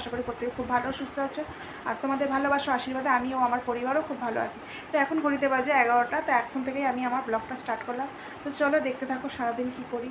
আশা করি প্রত্যেকে খুব ভালো সুস্থ আছে। আর তোমাদের ভালোবাসা আশীর্বাদে আমিও আমার পরিবারও খুব ভালো আছি। তো এখন ঘড়িতে বাজে 11টা। তো এখন থেকেই আমি আমার ব্লগটা স্টার্ট করলাম। তো চলো দেখতে থাকো সারাদিন কী করি।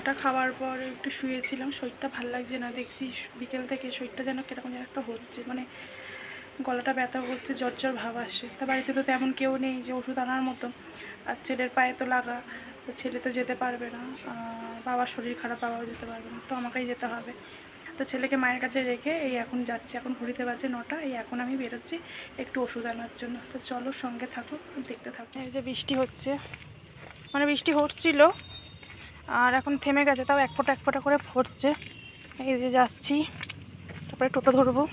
চাটা খাওয়ার পর একটু শুয়েছিলাম, শরীরটা ভালো লাগছে না, দেখছি বিকেল থেকে শরীরটা যেন কীরকম যেন একটা হচ্ছে, মানে গলাটা ব্যথা করছে, জ্বর জ্বর ভাব আসছে। তা বাড়িতে তো তেমন কেউ নেই যে ওষুধ আনার মতো, আর ছেলের পায়ে তো লাগা, তো ছেলে তো যেতে পারবে না, বাবার শরীর খারাপ, বাবাও যেতে পারবে না, তো আমাকেই যেতে হবে। তো ছেলেকে মায়ের কাছে রেখে এই এখন যাচ্ছি, এখন ঘুরিতে বাজে 9টা, এই এখন আমি বেরোচ্ছি একটু ওষুধ আনার জন্য। তো চলো সঙ্গে থাকো, দেখতে থাকো। এই যে বৃষ্টি হচ্ছে, মানে বৃষ্টি হচ্ছিল আর এখন থেমে গেছে, তাও এক ফোঁটা করে পড়ছে। এই যে যাচ্ছি, তারপরে টোটো ধরবো।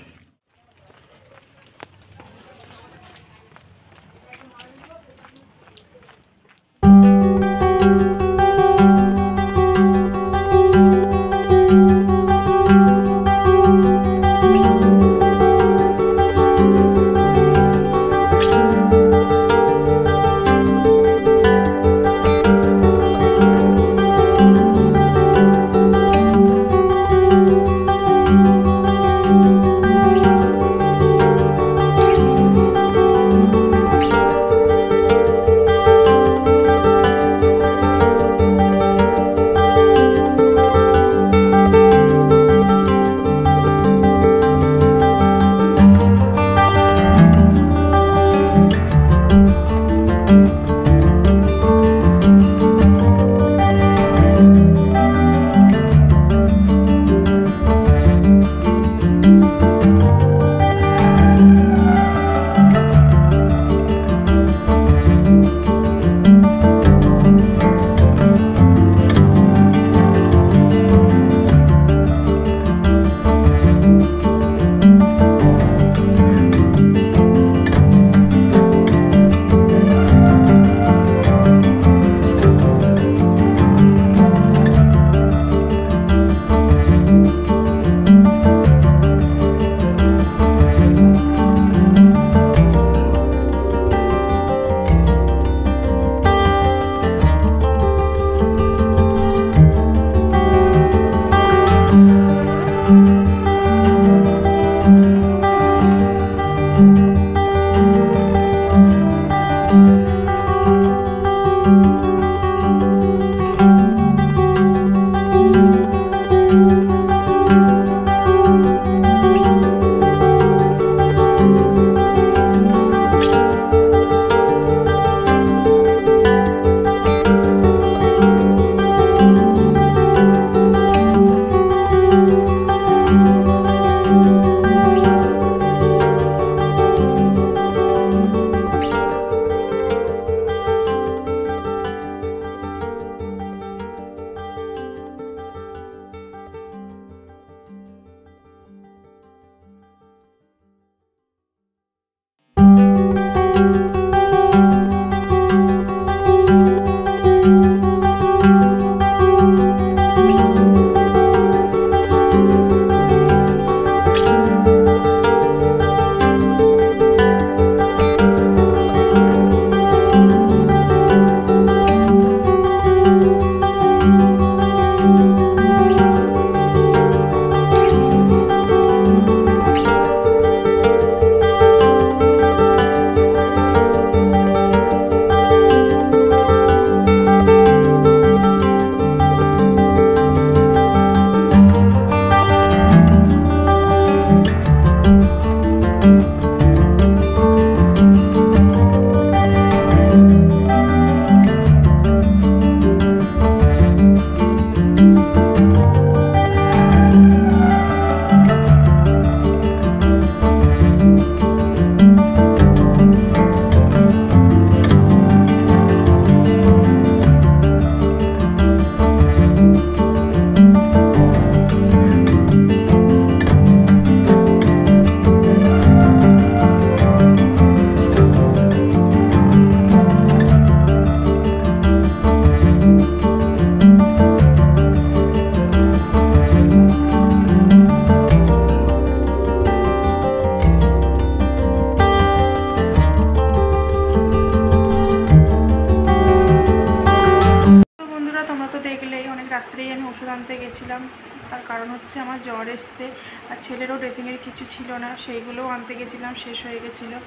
রাত্রেই আমি ওষুধ আনতে গেছিলাম, তার কারণ হচ্ছে আমার জ্বর এসছে, আর ছেলেরও ড্রেসিংয়ের কিছু ছিল না, সেইগুলোও আনতে গেছিলাম, শেষ হয়ে গেছিলো।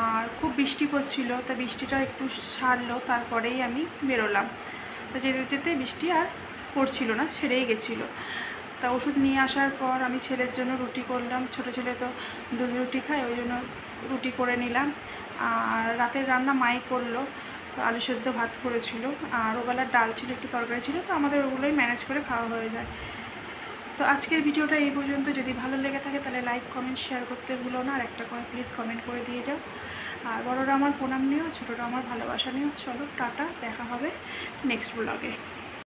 আর খুব বৃষ্টি পড়ছিল, তা বৃষ্টিটা একটু সারলো, তারপরেই আমি বেরোলাম। তো যেতে যেতে বৃষ্টি আর করছিল না, সেরেই গেছিলো। তা ওষুধ নিয়ে আসার পর আমি ছেলের জন্য রুটি করলাম, ছোটো ছেলে তো দুধ রুটি খায়, ওই জন্য রুটি করে নিলাম। আর রাতের রান্না মাই করলো, তো আলু সেদ্ধ ভাত করেছিল, আর ওবেলার ডাল ছিল, একটু তরকারি ছিল, তো আমাদের ওগুলোই ম্যানেজ করে খাওয়া হয়ে যায়। তো আজকের ভিডিওটা এই পর্যন্ত। যদি ভালো লেগে থাকে তাহলে লাইক কমেন্ট শেয়ার করতে ভুলো না, আর একটা করে প্লিজ কমেন্ট করে দিয়ে যাও। আর বড়রা আমার প্রণাম নিও, ছোটোরা আমার ভালোবাসা নিও। চলো টাটা, দেখা হবে নেক্সট ব্লগে।